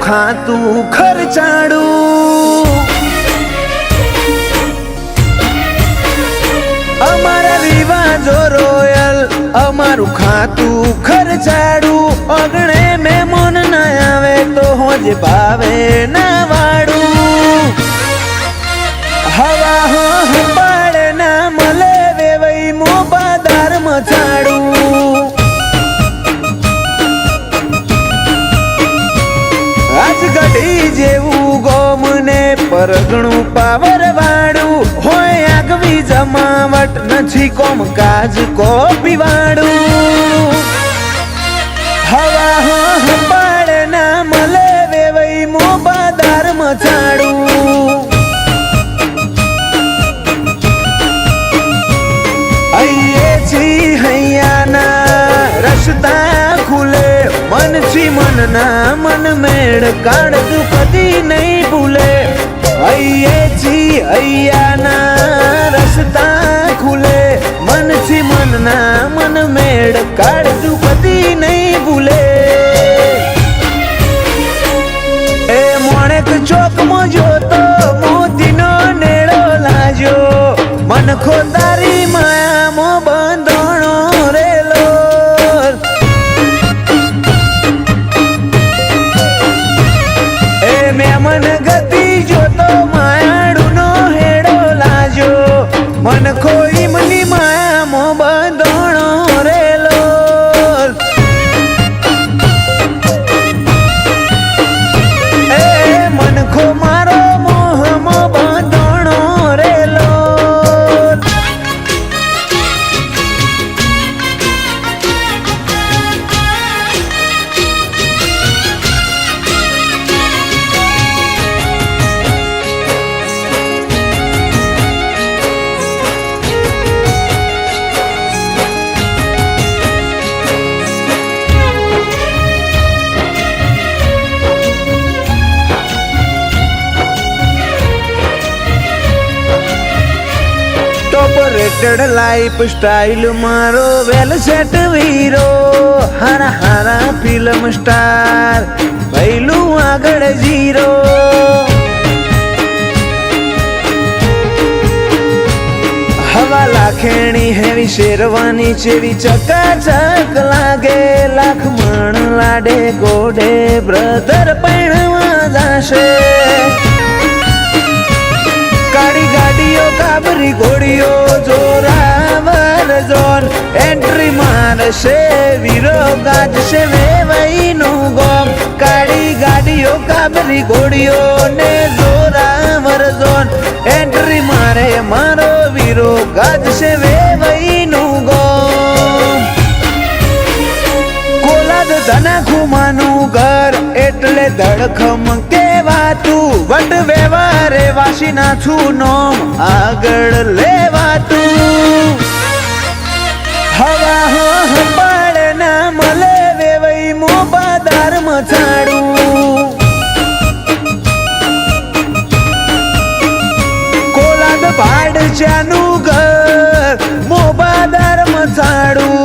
ખાતું ખર્ચાડું, અમારા રિવાજો રોયલ, અમારું ખાતું ખર્ચાડું, અગણે મહેમાન ના આવે તો હોજ ભાવે ના વાડું, હવા પાડે ના મળે વેવઈ મોબાદાર મચાડું, આજ ગઢી જેવું ગોમ ને પરગણું પાવર વાળું હોય, આગવી જમાવટ નથી કોમ કાજ કોપી વાળું, હવા પાડે ના મળે વેવઈ મોબાદાર મચાડું, હૈયાના રસ્તા ખુલે, મનથી મનના મન મેળ કાઢતું કદી નહીં ભૂલે, હૈયાના રસ્તા ખુલે, મનથી મનના મન મેળ કાઢતું કદી નહીં ભૂલે, એ મોણેક ચોકમાં જોતો મોતીનો નેળો લાગ્યો, મન ખોતારી માયામાં બંધણો રેલો, એ મેમન ગતિ જોતો માયાડુનો હેડો લાગ્યો, મન ખોઈ મની માયામાં બંધણો રેલો, એ મન ખો મારો મોહમાં બંધણો રેલો, ઓપરેટેડ લાઈફ સ્ટાઈલ મારો વેલ સેટ વીરો, હારા હારા ફિલ્મ સ્ટાર પહેલું આગળ જીરો, હવા લાખેણી હેવી શેરવાની ચેવી ચકાચક લાગે, લાખ મણ લાડે ગોડે બ્રધર પૈણવા જાશે, કાળી ગાડીઓ કાબરી ઘોડીઓ જોરાવર જોન એન્ટ્રી મારશે, વીરો ગાજશે વેવાઈનું ગોમ, કાળી ગાડીઓ કાબરી ઘોડીઓ ને જોરાવર જોન એન્ટ્રી મારે, મારો વીરો ગાજશે વેવાઈનું ગોમ, કોલાદ ધના ખુમાનું ઘર એટલે ધડખમ કેવાતું, વટ વ્યવહારે વાસી નાથું નોમ આગળ લેવાતું, હવા પાડે ના મળે વેવઈ મોબાદાર મચાડું, કોલાદ ભાડચાનું ઘર મોબાદાર મચાડું,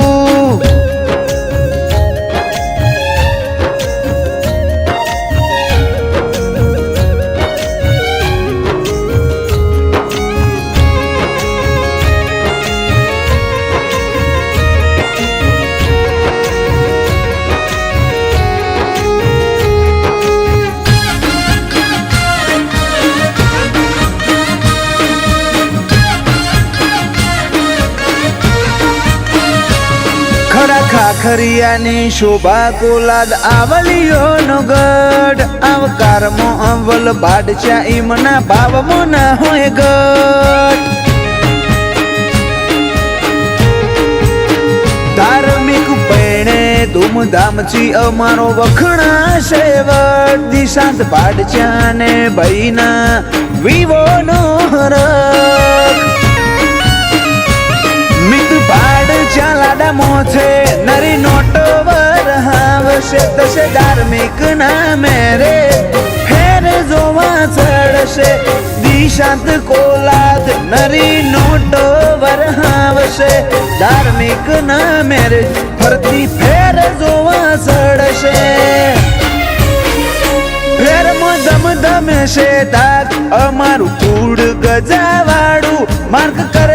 ખાખરિયાની શોભા કોલાદ આવલીઓનો ગઢ, આવકારમાં અવલ બાડચા ઈમના ભાવમાં ના હોય ગઢ, ધાર્મિક પૈણે ધૂમધામથી અમારો વખણાશે વટ, દિશાંત બાડચા ને ભાઈના વિવોનો હરખ, મિત બાડચા લાડા મોથે નરી નોટો વરહાવશે, તશે ધાર્મિક ના મેરે ફેર જોવા ચડશે, દિશાંત કોલાદ નરી નોટો વરહાવશે, ધાર્મિક ના મેરે ફરતી ફેર જોવા ચડશે, કરશે તાક અમારું કુડ ગજાવાળું માર્ક કરે